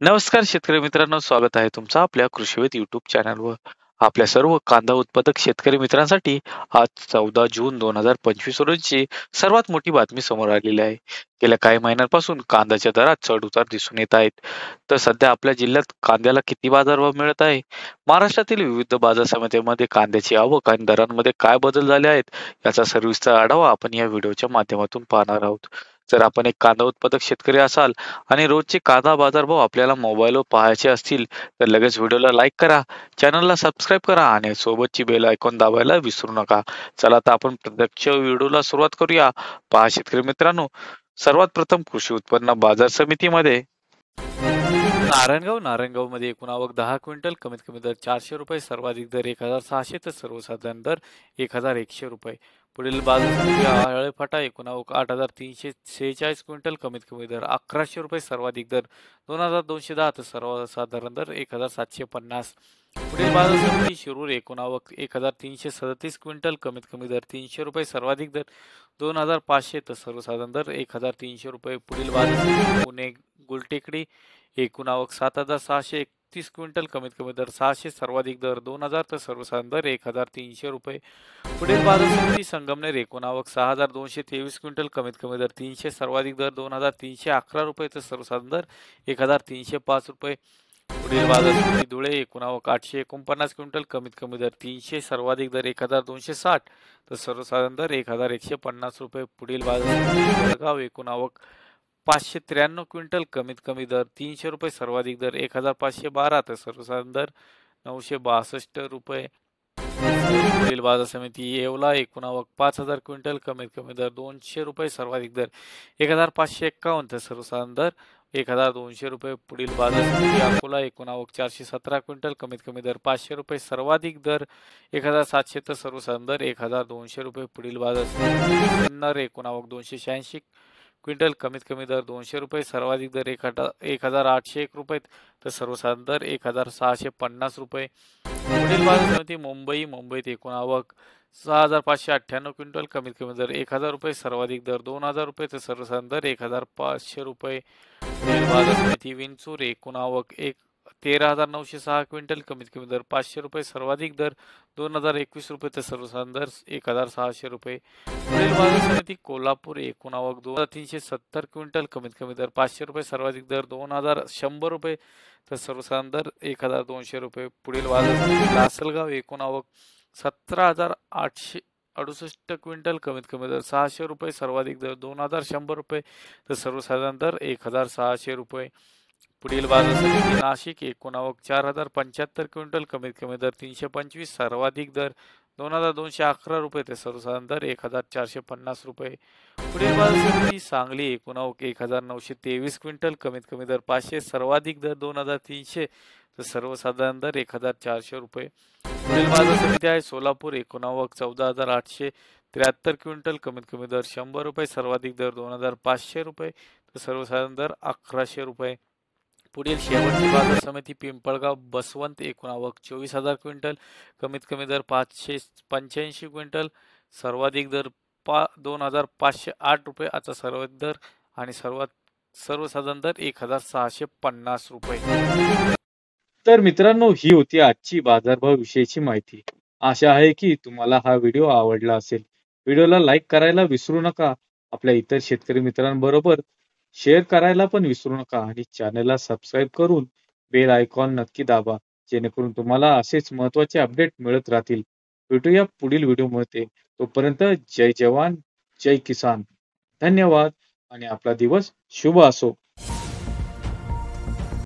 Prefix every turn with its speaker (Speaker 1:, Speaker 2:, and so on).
Speaker 1: नमस्कार शेतकरी मित्रांनो, स्वागत आहे तुमचं आपल्या कृषीविद YouTube चॅनलवर. आपल्या सर्व कांदा उत्पादक शेतकरी मित्रांसाठी आज 14 जून 2025 रोजीची सर्वात मोठी बातमी समोर आलेली आहे. गेल्या काही महिन्यांपासून कांद्याच्या दरात चढ-उतार दिसून येत आहेत. तर सध्या आपल्या जिल्ह्यात कांद्याला किती बाजारभाव मिळत आहे? महाराष्ट्रातील विविध बाजार समित्यांमध्ये कांद्याची आवक आणि दरांमध्ये काय बदल झाले आहेत? याचा सविस्तर आढावा आपण या व्हिडिओच्या माध्यमातून पाहणार आहोत. जर आपण एक कांदा उत्पादक शेतकरी असाल आणि रोजचे कांदा बाजारभाव आपल्याला मोबाईलवर पाहायचे असतील तर लगेच व्हिडिओला लाईक करा, चॅनलला सबस्क्राईब करा आणि सोबतची बेल आयकॉन दाबायला विसरू नका. चला तर आपण प्रत्यक्ष व्हिडिओला सुरुवात करूया. पहा शेतकरी मित्रांनो, सर्वात प्रथम कृषी उत्पन्न बाजार समितीमध्ये नारायणगावमध्ये एकूण आवक 10 क्विंटल, कमीत कमी दर 400 रुपये, सर्वाधिक दर 1600 तर सर्वसाधारण दर 1100 रुपये. पुढील बाजार समिती आळेफाटा एकूण आवक 8346 क्विंटल, कमीत कमी दर 1100 रुपये, सर्वाधिक दर 2210 तर सर्वसाधारण दर 1750. पुढील बाजार समिती शिरूर एकूण आवक 1337 क्विंटल, कमीत कमी दर 300 रुपये, सर्वाधिक दर 2500 तर सर्वसाधारण दर 1300 रुपये. पुढील बाजार समिती पुणे गुलटेकडी एकूण आवक 7631 क्विंटल, कमीत कमी दर 600, सर्वाधिक दर 2000 तर सर्वसाधारण दर 1300 रुपये. पुढील बाजार समिती संगमनेर एकूण आवक 6223 क्विंटल, कमीत कमी दर 300, सर्वाधिक दर 2311 रुपये तर सर्वसाधारण दर 1305 रुपये. पुढील बाजार समिती धुळे एकूण आवक 849 क्विंटल, कमीत कमी दर 300, सर्वाधिक दर 1260 तर सर्वसाधारण दर 1150 रुपये. पुढील बाजार समिती जळगाव एकूण आवक 593 क्विंटल, कमीत कमी दर 300 रुपये, सर्वाधिक दर 1512 तर सर्वसाधारण दर 962 रुपये. पुढील बाजार समिती येवला एकूण आवक 5000 क्विंटल, कमीत कमी दर 200 रुपये, सर्वाधिक दर 1551 तर सर्वसाधारण दर 1200 रुपये. पुढील बाजार समिती अकोला एकूण आवक 417 क्विंटल, कमीत कमी दर 500 रुपये, सर्वाधिक दर 1700 तर सर्वसाधारण दर 1200 रुपये. पुढील बाजार समिती सिन्नर एकूण आवक 286 क्विंटल, कमीत कमी दर 200 रुपये, सर्वाधिक दर 1801 रुपये तर सर्वसाधारण दर 1650 रुपये. पुढील बाजार समिती मुंबईत एकूण आवक 6598 क्विंटल, कमीत कमी दर 1000 रुपये, सर्वाधिक दर 2000 रुपये तर सर्वसाधारण दर 1500 रुपये. पुढील बाजार समिती विंचूर एकूण आवक 13906 क्विंटल, कमीत कमी दर 500 रुपये, सर्वाधिक दर 2021 रुपये तर सर्वसाधारण दर 1600 रुपये. पुढील बाजार समिती कोल्हापूर एकूण आवक 2370 क्विंटल, कमीत कमी दर 500 रुपये, सर्वाधिक दर 2100 रुपये तर सर्वसाधारण दर 1200 रुपये. पुढील बाजार समिती लासलगाव एकूण आवक 17868 क्विंटल, कमीत कमी दर 600 रुपये, सर्वाधिक दर 2100 रुपये तर सर्वसाधारण दर 1600 रुपये. पुढील बाजार समिती नाशिक एकूण आवक 4075 क्विंटल, कमीत कमी दर 325, सर्वाधिक दर 2211 रुपये ते सर्वसाधारण दर 1450 रुपये. पुढील बाजार समिती सांगली एकूण आवक 1923 क्विंटल, कमीत कमी दर 500, सर्वाधिक दर 2300 तर सर्वसाधारण दर 1400 रुपये. पुढील बाजार समिती आहे सोलापूर एकूण आवक 14873 क्विंटल, कमीत कमी दर 100 रुपये, सर्वाधिक दर 2500 रुपये तर सर्वसाधारण दर 1100 रुपये. पुढील शेवटची बाजार समिती पिंपळगाव बसवंत एकूण आवक 24000 क्विंटल, कमीत कमी दर 585 क्विंटल, सर्वाधिक दर 2508 रुपये आता सर्वाधिक दर आणि सर्वसाधारण दर 1650 रुपये. तर मित्रांनो, ही होती आजची बाजारभाव विषयीची माहिती. आशा आहे की तुम्हाला हा व्हिडिओ आवडला असेल. व्हिडिओला लाईक करायला विसरू नका. आपल्या इतर शेतकरी मित्रांबरोबर शेअर करायला पण विसरू नका आणि चॅनलला सबस्क्राईब करून बेल आयकॉन नक्की दाबा, जेणेकरून तुम्हाला असेच महत्त्वाचे अपडेट मिळत राहतील. भेटूया पुढील व्हिडिओमध्ये. तोपर्यंत जय जवान जय किसान. धन्यवाद आणि आपला दिवस शुभ असो.